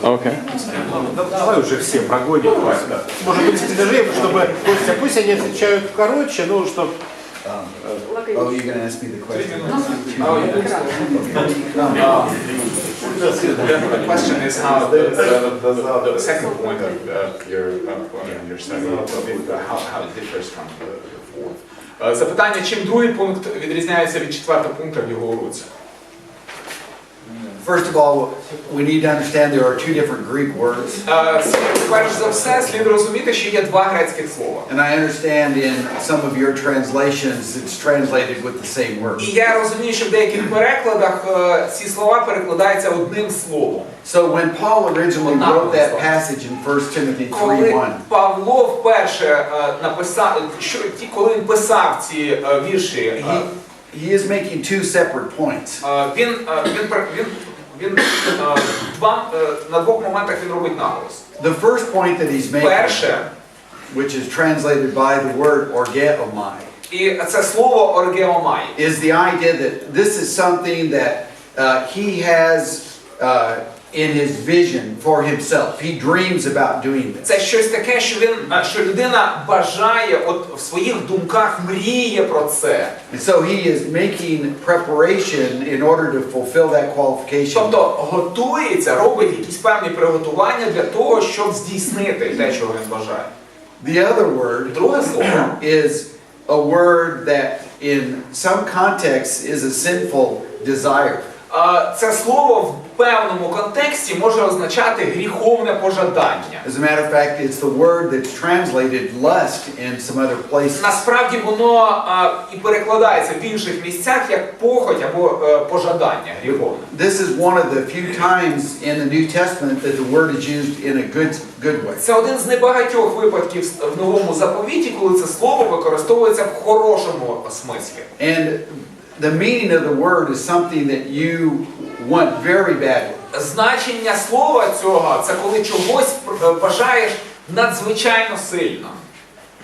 Окей. Давай уже все прогоним. Может быть, скажи, чтобы пусть они отвечают короче, ну, чтобы... Oh, you're going to ask me the question? The question is how the second point of your study, how it differs from the fourth. Запитання, чим другий пункт відрізняється від четвертого пункту в його уроці? First of all, we need to understand there are two different Greek words. Перш за все, слід розуміти, що є два грецьких слова. And I understand in some of your translations it's translated with the same word. І я розумію, що в деяких перекладах ці слова перекладаються одним словом. So when Paul originally wrote that passage in 1 Timothy 3:1, Коли Павло вперше написав, коли він писав ці вірші, he is making two separate points. На двох моментах він робить наголос. The first point that he's making, Перше, which is translated by the word orgeomai, і це слово оргеомай, is the idea that this is something that he has in his vision for himself. He dreams about doing this. Це щось таке, що людина бажає, от в своїх думках мріє про це. And so he is making preparation in order to fulfill that qualification. Тобто готується, робить якісь певні приготування для того, щоб здійснити те, чого він бажає. The other word Друге слово is a word that in some contexts is a sinful desire. Це слово в певному контексті може означати гріховне пожадання. As a matter of fact, it's the word that's translated lust in some other places. Насправді воно і перекладається в інших місцях як похоть або пожадання гріховне. This is one of the few times in the New Testament that the word is used in a good way. Це один з небагатьох випадків в Новому Заповіті, коли це слово використовується в хорошому смислі. And the meaning of the word is something that you want very badly. Значення слова цього – це коли чогось бажаєш надзвичайно сильно.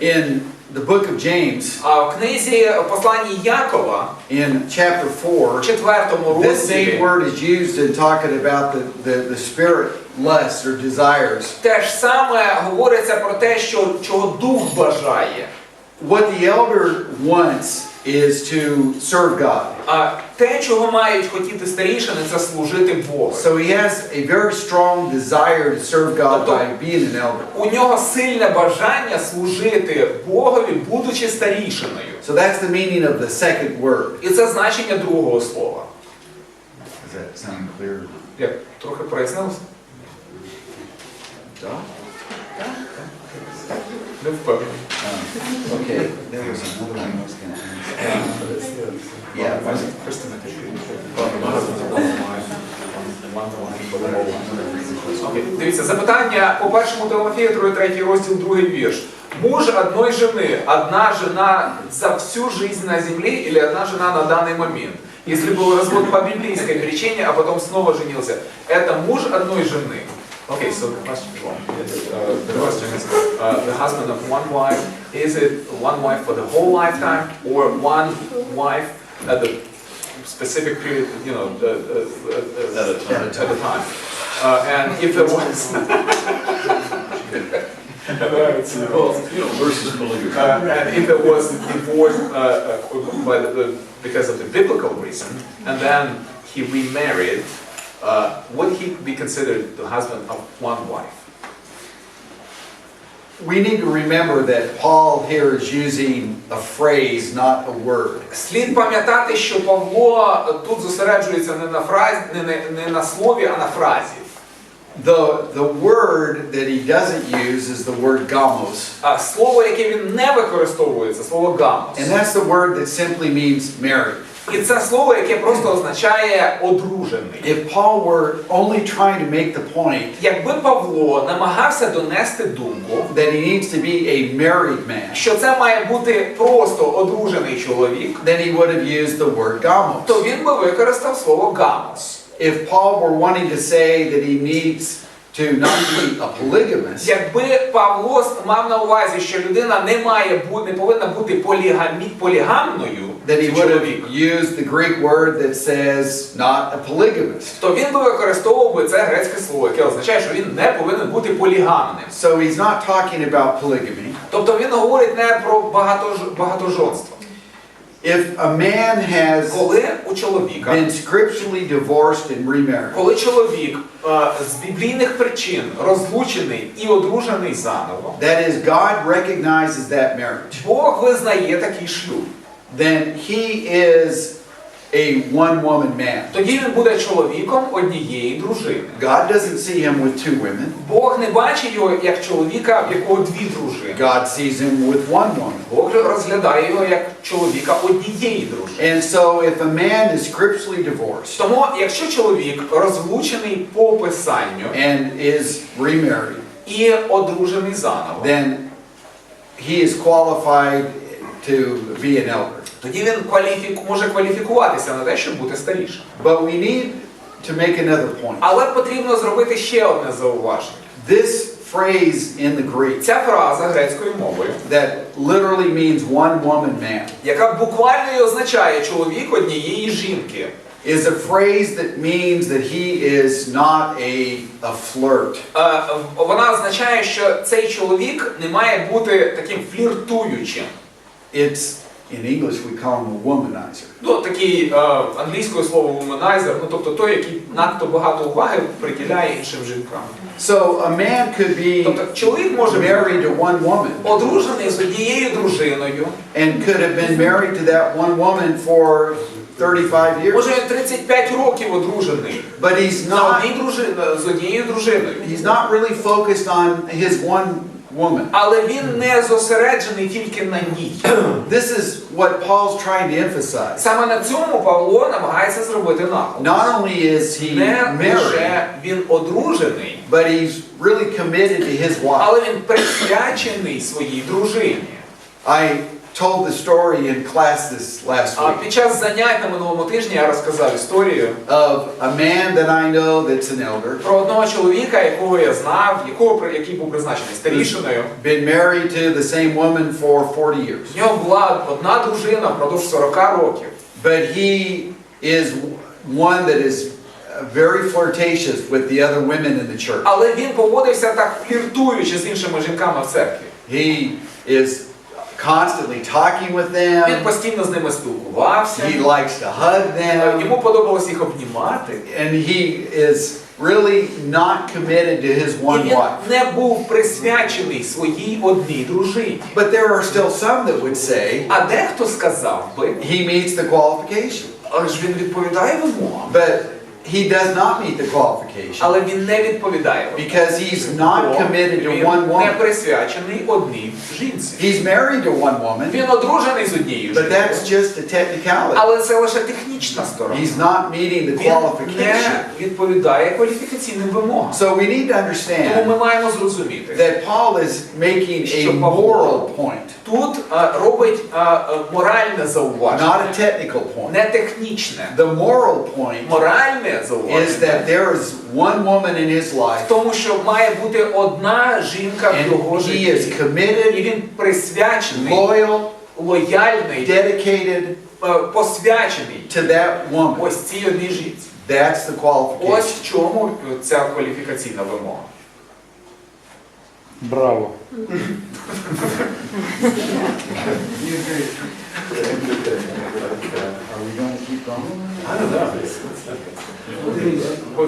In the book of James, В книзі посланні Якова, in chapter 4, в 4-му this same розділі, word is used in talking about the spirit lusts or desires. те ж саме говориться про те, що чого дух бажає. What the elder wants is to serve God. Те, чого мають хотіти старішини, це служити Богу. So he has a very strong desire to serve God by being an elder. У нього сильне бажання служити Богові, будучи старішиною. So that's the meaning of the second word. І це значення другого слова. Does that sound clear? Я трохи прояснився? Не впевнений. Okay, there was another one I was going to ask. Yeah, Дивіться, запитання по першому Тимофію, 3 розділ, 2 вірш. Муж одной жены, одна жена за всю жизнь на земле или одна жена на данный момент? Если был развод по библейской причине, а потом снова женился, это муж одной жены. Okay, so the question is, the husband of one wife, is it one wife for the whole lifetime or one wife at the specific period, you know, at a time? And if it was... versus polygamy. And if it was divorced because of the biblical reason, and then he remarried, would he be considered the husband of one wife? we need to remember that Paul here is using a phrase, not a word. Слід пам'ятати, що Павло тут зосереджується не на слові, а на фразі. The word that he doesn't use is the word gamos. Слово, яке він не використовує, це слово гамос. And that's the word that simply means married. І це слово, яке просто означає одружений. If Paul were only trying to make the point Якби Павло намагався донести думку, that he needs to be a married man, що це має бути просто одружений чоловік, then he would have used the word gamos. то він би використав слово гамос. If Paul were wanting to say that he needs to not be a polygamist, Якби Павло мав на увазі, що людина не повинна бути полігамною, that he це would чоловік, have used the Greek word that says not a polygamist. то він би використовував би це грецьке слово, яке означає, що він не повинен бути полігамним. So he's not talking about polygamy. Тобто він говорить не про багатожонство. If a man has Коли у чоловіка, been scripturally divorced and remarried, коли чоловік з біблійних причин розлучений і одружений заново, that is, God recognizes that marriage, Бог визнає такий шлюб. then he is a one-woman man. Тоді він буде чоловіком однієї дружини. God doesn't see him with two women. Бог не бачить його як чоловіка, в якого дві дружини. God sees him with one woman. Бог розглядає його як чоловіка однієї дружини. And so if a man is scripturally divorced Тому, якщо чоловік розлучений по писанню and is remarried, і одружений заново, then he is qualified to be an elder. тоді він може кваліфікуватися на те, щоб бути старішим. But we need to make another point. Але потрібно зробити ще одне зауваження. This phrase in the Greek Ця фраза грецькою мовою, that literally means one woman man, яка буквально і означає чоловік однієї жінки, is a phrase that means that he is not a flirt. Вона означає, що цей чоловік не має бути таким фліртуючим. It's, in English we call him a womanizer. Ну, такий англійською слово womanizer, ну тобто той, який надто багато уваги приділяє іншим жінкам. So a man could be Тобто чоловік може married to one woman одружений з однією дружиною, and could have been married to that one woman for 35 years. може він 35 років одружений, But he's not з однією дружиною. he's not really focused on his one woman. Але він не зосереджений тільки на ній. This is what Paul's trying to emphasize. Саме на цьому Павло намагається зробити наголос. Not only is he Не married, лише він одружений, but he's really committed to his wife. але він присвячений своїй дружині. I told the story in class this last А week під час занять на минулому тижні я розказав історію of a man that I know that's an elder, про одного чоловіка, якого я знав, який був призначений старішиною. been married to the same woman for 40 years. В нього була одна дружина впродовж 40 років. But he is one that is very flirtatious with the other women in the church. Але він поводився так фліртуючи з іншими жінками в церкві. He is constantly talking with Він them. постійно з ними спілкувався. He likes to hug them. Йому подобалось їх обнімати. And he is really not committed to his І one він wife. не був присвячений своїй одній дружині. But there are still some that would say А дехто сказав би, he meets the qualification. але ж він відповідає вимогам. But he does not meet the qualification Але він не відповідає вимогам. because he's not committed to one Він не woman. присвячений одній жінці. He's married to one woman, Він одружений з однією but жінкою. that's just a technicality. Але це лише технічна сторона. He's not meeting the Він qualification. не відповідає кваліфікаційним вимогам. So we need to Тому understand ми маємо зрозуміти, that Paul is making a moral point, тут робить моральне зауваження, not a technical point. не технічне. The moral point Моральне is зауваження that there is one woman in his в life тому, що має бути одна жінка в його and he житті. is І committed, він присвячений, loyal, лояльний, dedicated посвячений to that woman. ось цій одній жінці. That's the qualification. Ось в чому ця кваліфікаційна вимога. Браво. Are we going to keep going?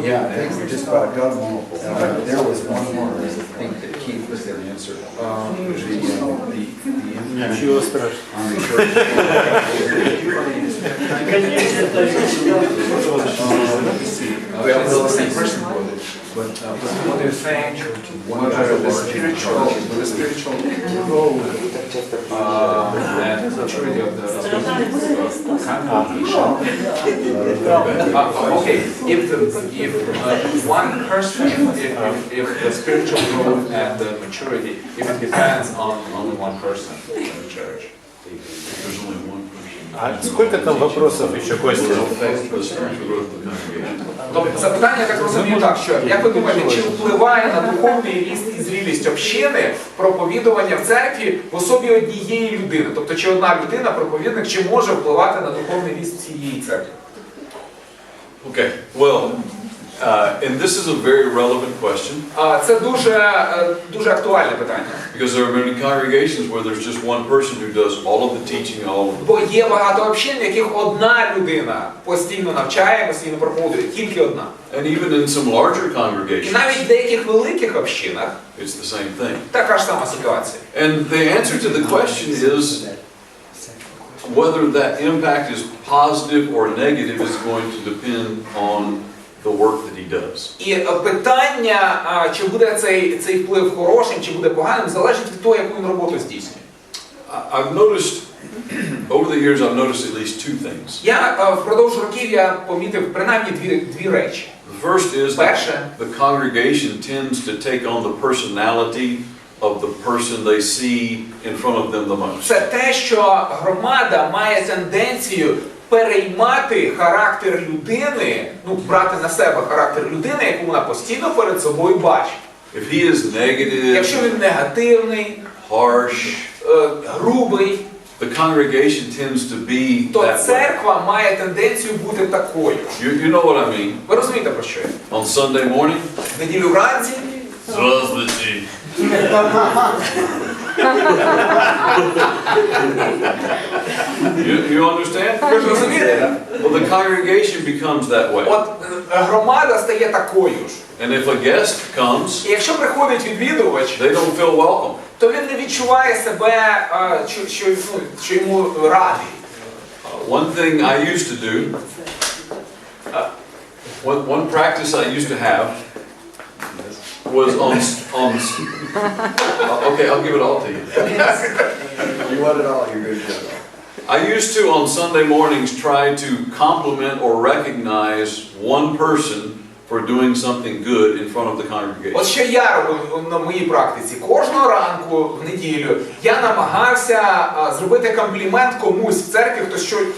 Yeah, I think we just about got them all. There was one more, I think, that Keith was going to answer. Ничего страшного. On the church. Let me see. Well, it's the same person quoted. But What they're saying, one the spiritual role and maturity of the congregation. Okay, if one person, if the spiritual growth and the maturity, if it depends on only one person in the church. There's only one person. А сколько там вопросов еще, Костя? Тобто запитання, я так розумію, так, що, як ви думаєте, чи впливає на духовний ріст і зрілість общини проповідування в церкві в особі однієї людини? Тобто, чи одна людина, проповідник, чи може впливати на духовний ріст всієї церкви? Okay, well, and this is a very relevant question Це дуже актуальне питання. because there are many congregations where there's just one person who does all of the teaching and all of the... Бо є багато общин, в яких одна людина постійно навчає, постійно проповідує, тільки одна. And even in some larger І congregations, навіть в деяких великих общинах it's the same thing. така ж сама ситуація. And the answer to the question is whether that impact is positive or negative is going to depend on the work that he does. І питання, чи буде цей вплив хорошим, чи буде поганим, залежить від того, яку він роботу здійснює. I've noticed, over the years I've noticed at least two things. Я впродовж років я помітив принаймні дві речі. The first is Перше, the congregation tends to take on the personality of the person they see in front of them the most. це те, що громада має тенденцію переймати характер людини, брати на себе характер людини, яку вона постійно перед собою бачить. If he is negative, Якщо він негативний, harsh, грубий, the congregation tends to be то that way. церква має тенденцію бути такою. You know what I mean? Ви розумієте, про що я? On Sunday morning, В неділю вранці здравствуйте. You understand? ви ж розумієте? Well, the congregation becomes that way. От громада стає такою ж. And if a guest comes, І якщо приходить відвідувач, they don't feel welcome. то він не відчуває себе, що йому радий. One thing I used to do, one practice I used to have was okay, I'll give it all to you. You want it all, you're good to go. I used to on Sunday mornings try to compliment or recognize one person for doing something good in front of the congregation. От що я робив на моїй практиці. Кожного ранку в неділю я намагався зробити комплімент комусь в церкві,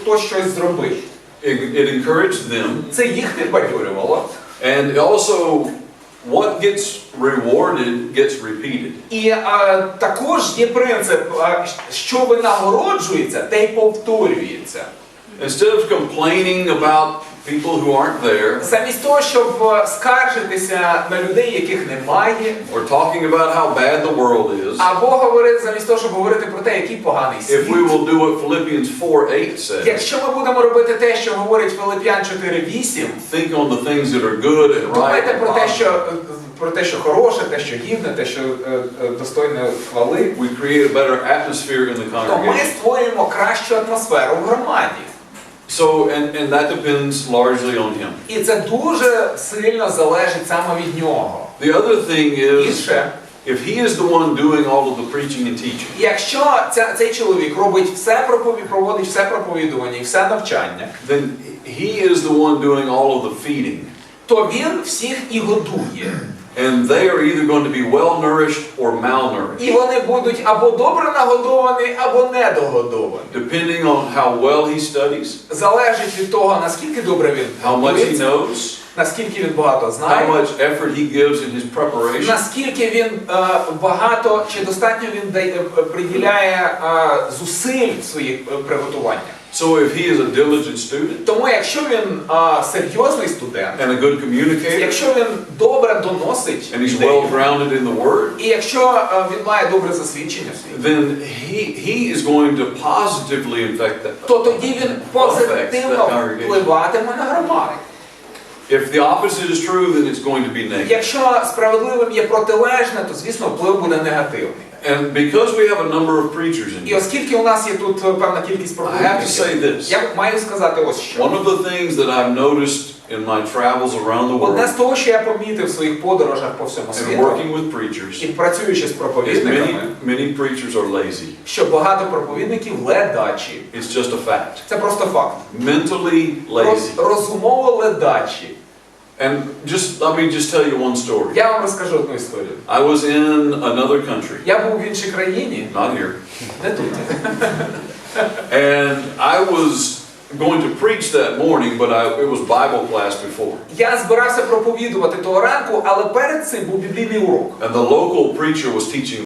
хто щось зробив. It encouraged them. Це їх підбадьорювало. And also, what gets rewarded gets repeated. І також є принцип, що винагороджується, те й повторюється. Instead of complaining about people who aren't there, Замість того, щоб скаржитися на людей, яких немає, or talking about how bad the world is, або замість того, щоб говорити про те, який поганий if світ, we will do what Philippians 4:8 says, якщо ми будемо робити те, що говорить Филип'ян 4:8, think on the things that are good and right думайте and про те, що хороше, те, що гідне, те, що достойне хвали, we create a better atmosphere in the то ми congregation. створюємо кращу атмосферу в громаді. So, and that depends largely on him. І це дуже сильно залежить саме від нього. The other thing is, Інше, if he is the one doing all of the preaching and teaching, якщо цей чоловік робить проводить все проповідування і все навчання, then he is the one doing all of the feeding. то він всіх і годує. And they are either going to be well-nourished or malnourished, І вони будуть або добре нагодовані, або недогодовані. depending on how well he studies, Залежить від того, наскільки добре він how much he готується, knows, наскільки він багато how знає, much effort he gives in his preparation. наскільки він багато чи достатньо він приділяє зусиль в своїх приготуваннях. So if he is a diligent student Тому якщо він серйозний студент, and a good communicator, якщо він добре доносить and he's ідею, well-grounded in the Word, і якщо він має добре засвідчення в світі, then he is going to positively affect that. то тоді він позитивно впливатиме на громаду. If the opposite is true, then it's going to be negative. Якщо справедливим є протилежне, то, звісно, вплив буде негативний. And because we have a number of preachers in І here, оскільки у нас є тут певна кількість I have to say проповідників, this. я маю сказати ось що. One of the things that I've noticed in my travels around the Одне з world того, що я помітив в своїх подорожах по всьому and світу, working with preachers і працюючи з is проповідниками, many preachers are lazy. що багато проповідників ледачі. It's just a fact. Це просто факт. Mentally lazy. Розумово ледачі. And let me just tell you one story. Я вам розкажу одну історію. I was in another country, Я був в іншій країні, not here, не тут. and I I was going to preach that morning, but it was Bible class before. Я збирався проповідувати того ранку, але перед цим був біблійний урок. And the local preacher was teaching